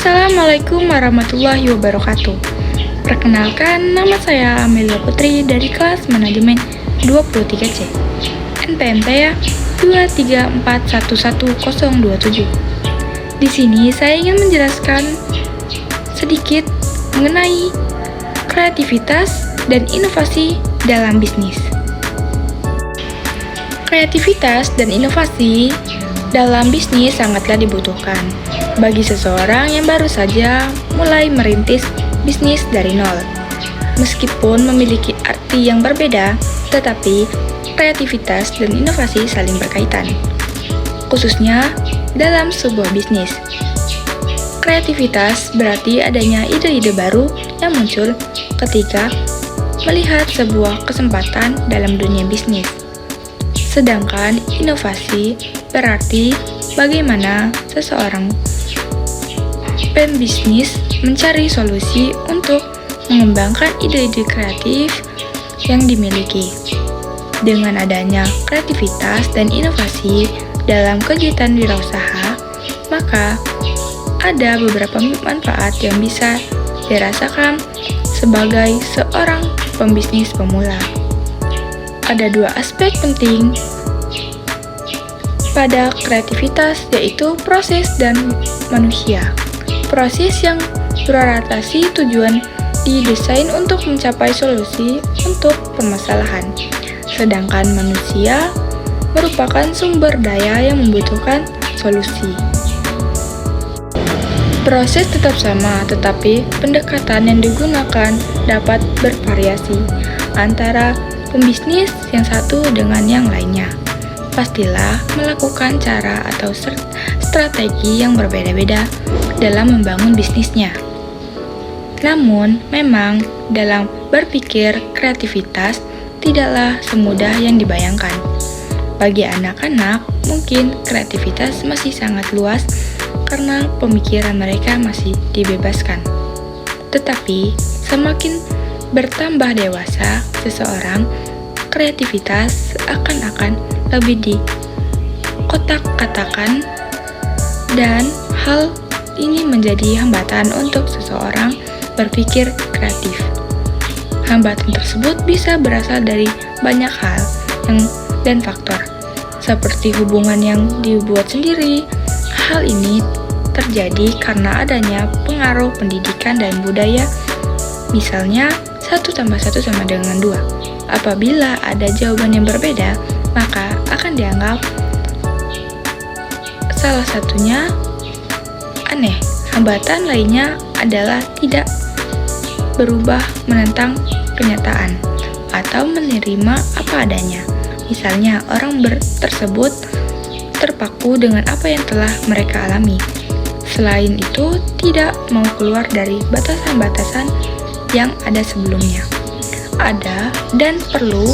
Assalamualaikum warahmatullahi wabarakatuh. Perkenalkan, nama saya Amelia Putri dari kelas manajemen 23C. NPM saya 234111027. Di sini saya ingin menjelaskan sedikit mengenai kreativitas dan inovasi dalam bisnis. Kreativitas dan inovasi dalam bisnis sangatlah dibutuhkan bagi seseorang yang baru saja mulai merintis bisnis dari nol. Meskipun memiliki arti yang berbeda, tetapi kreativitas dan inovasi saling berkaitan, khususnya dalam sebuah bisnis. Kreativitas berarti adanya ide-ide baru yang muncul ketika melihat sebuah kesempatan dalam dunia bisnis. Sedangkan inovasi berarti bagaimana seseorang pembisnis mencari solusi untuk mengembangkan ide-ide kreatif yang dimiliki. Dengan adanya kreativitas dan inovasi dalam kegiatan wirausaha, maka ada beberapa manfaat yang bisa dirasakan sebagai seorang pembisnis pemula. Ada dua aspek penting pada kreativitas, yaitu proses dan manusia. Proses yang beroritasi tujuan didesain untuk mencapai solusi untuk permasalahan, sedangkan manusia merupakan sumber daya yang membutuhkan solusi. Proses tetap sama, tetapi pendekatan yang digunakan dapat bervariasi antara pembisnis yang satu dengan yang lainnya. Pastilah melakukan cara atau strategi yang berbeda-beda dalam membangun bisnisnya. Namun, memang dalam berpikir kreativitas tidaklah semudah yang dibayangkan. Bagi anak-anak, mungkin kreativitas masih sangat luas karena pemikiran mereka masih dibebaskan. Tetapi, semakin bertambah dewasa seseorang, kreativitas akan lebih dikotak-katakan, dan hal ini menjadi hambatan untuk seseorang berpikir kreatif. Hambatan tersebut bisa berasal dari banyak hal dan faktor, seperti hubungan yang dibuat sendiri. Hal ini terjadi karena adanya pengaruh pendidikan dan budaya. Misalnya, 1+1 sama dengan 2. Apabila ada jawaban yang berbeda, maka akan dianggap salah satunya aneh. Hambatan lainnya adalah tidak berubah menentang kenyataan atau menerima apa adanya. Misalnya, orang tersebut terpaku dengan apa yang telah mereka alami. Selain itu, tidak mau keluar dari batasan-batasan yang ada sebelumnya. Ada dan perlu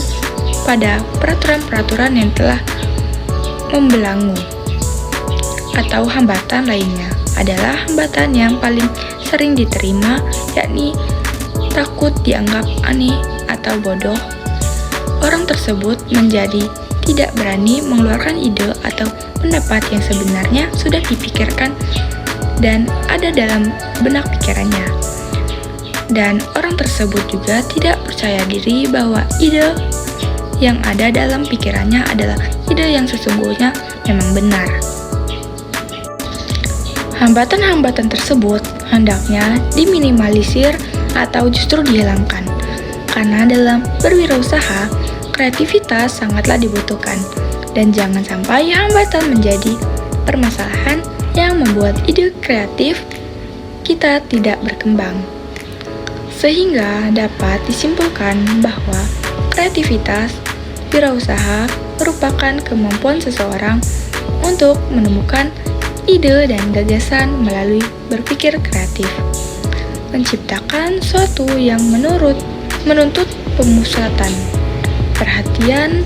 pada peraturan-peraturan yang telah membelenggu. Atau hambatan lainnya adalah hambatan yang paling sering diterima, yakni takut dianggap aneh atau bodoh. Orang tersebut menjadi tidak berani mengeluarkan ide atau pendapat yang sebenarnya sudah dipikirkan dan ada dalam benak pikirannya. Dan orang tersebut juga tidak percaya diri bahwa ide yang ada dalam pikirannya adalah ide yang sesungguhnya memang benar. Hambatan-hambatan tersebut hendaknya diminimalisir atau justru dihilangkan, karena dalam berwirausaha, kreativitas sangatlah dibutuhkan, dan jangan sampai hambatan menjadi permasalahan yang membuat ide kreatif kita tidak berkembang. Sehingga dapat disimpulkan bahwa kreativitas wirausaha merupakan kemampuan seseorang untuk menemukan ide dan gagasan melalui berpikir kreatif, menciptakan suatu yang menuntut pemusatan, perhatian,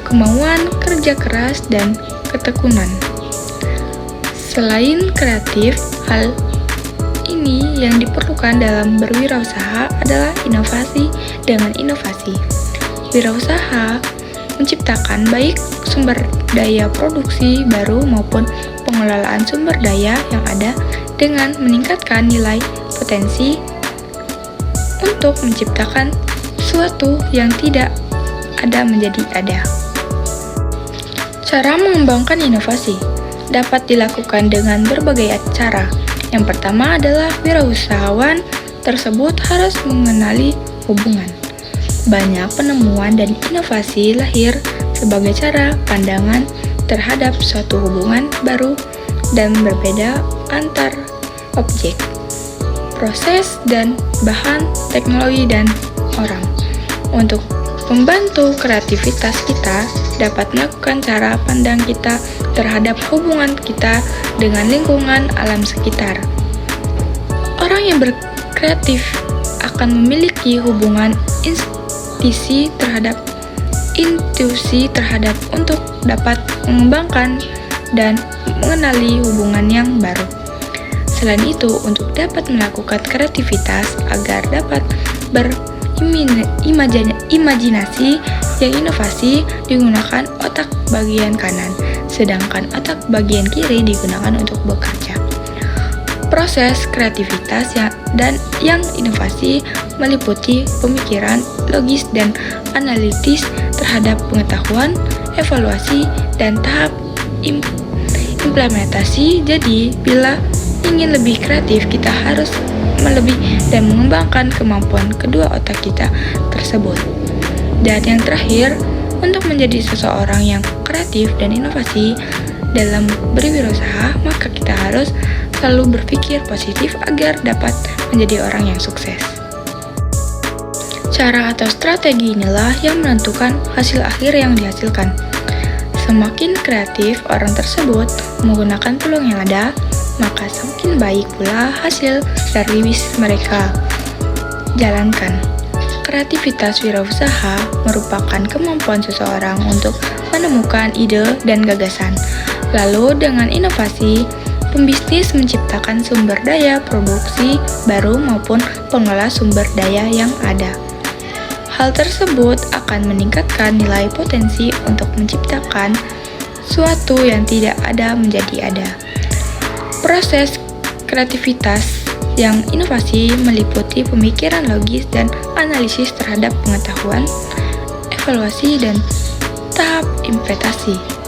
kemauan kerja keras, dan ketekunan. Selain kreatif, hal ini yang diperlukan dalam berwirausaha adalah inovasi dengan inovasi. Wirausaha menciptakan baik sumber daya produksi baru maupun pengelolaan sumber daya yang ada dengan meningkatkan nilai potensi untuk menciptakan sesuatu yang tidak ada menjadi ada. Cara mengembangkan inovasi dapat dilakukan dengan berbagai cara. Yang pertama adalah wirausahawan tersebut harus mengenali hubungan. Banyak penemuan dan inovasi lahir sebagai cara pandangan terhadap suatu hubungan baru dan berbeda antar objek, proses, dan bahan, teknologi, dan orang. Untuk membantu kreativitas kita dapat melakukan cara pandang kita terhadap hubungan kita dengan lingkungan alam sekitar. Orang yang berkreatif akan memiliki hubungan intuisi terhadap untuk dapat mengembangkan dan mengenali hubungan yang baru. Selain itu, untuk dapat melakukan kreativitas agar dapat berimajinasi yang inovasi digunakan otak bagian kanan, sedangkan otak bagian kiri digunakan untuk bekerja. Proses kreativitas yang inovasi meliputi pemikiran logis dan analitis terhadap pengetahuan, evaluasi, dan tahap implementasi. Jadi, bila ingin lebih kreatif, kita harus melebih dan mengembangkan kemampuan kedua otak kita tersebut. Dan yang terakhir, untuk menjadi seseorang yang kreatif dan inovasi dalam berwirausaha, maka kita harus selalu berpikir positif agar dapat menjadi orang yang sukses. Cara atau strategi inilah yang menentukan hasil akhir yang dihasilkan. Semakin kreatif orang tersebut menggunakan peluang yang ada, maka semakin baik pula hasil dari bisnis mereka jalankan. Kreativitas wirausaha merupakan kemampuan seseorang untuk menemukan ide dan gagasan. Lalu dengan inovasi, pembisnis menciptakan sumber daya produksi baru maupun pengelola sumber daya yang ada. Hal tersebut akan meningkatkan nilai potensi untuk menciptakan suatu yang tidak ada menjadi ada. Proses kreativitas yang inovasi meliputi pemikiran logis dan analisis terhadap pengetahuan, evaluasi, dan tahap implementasi.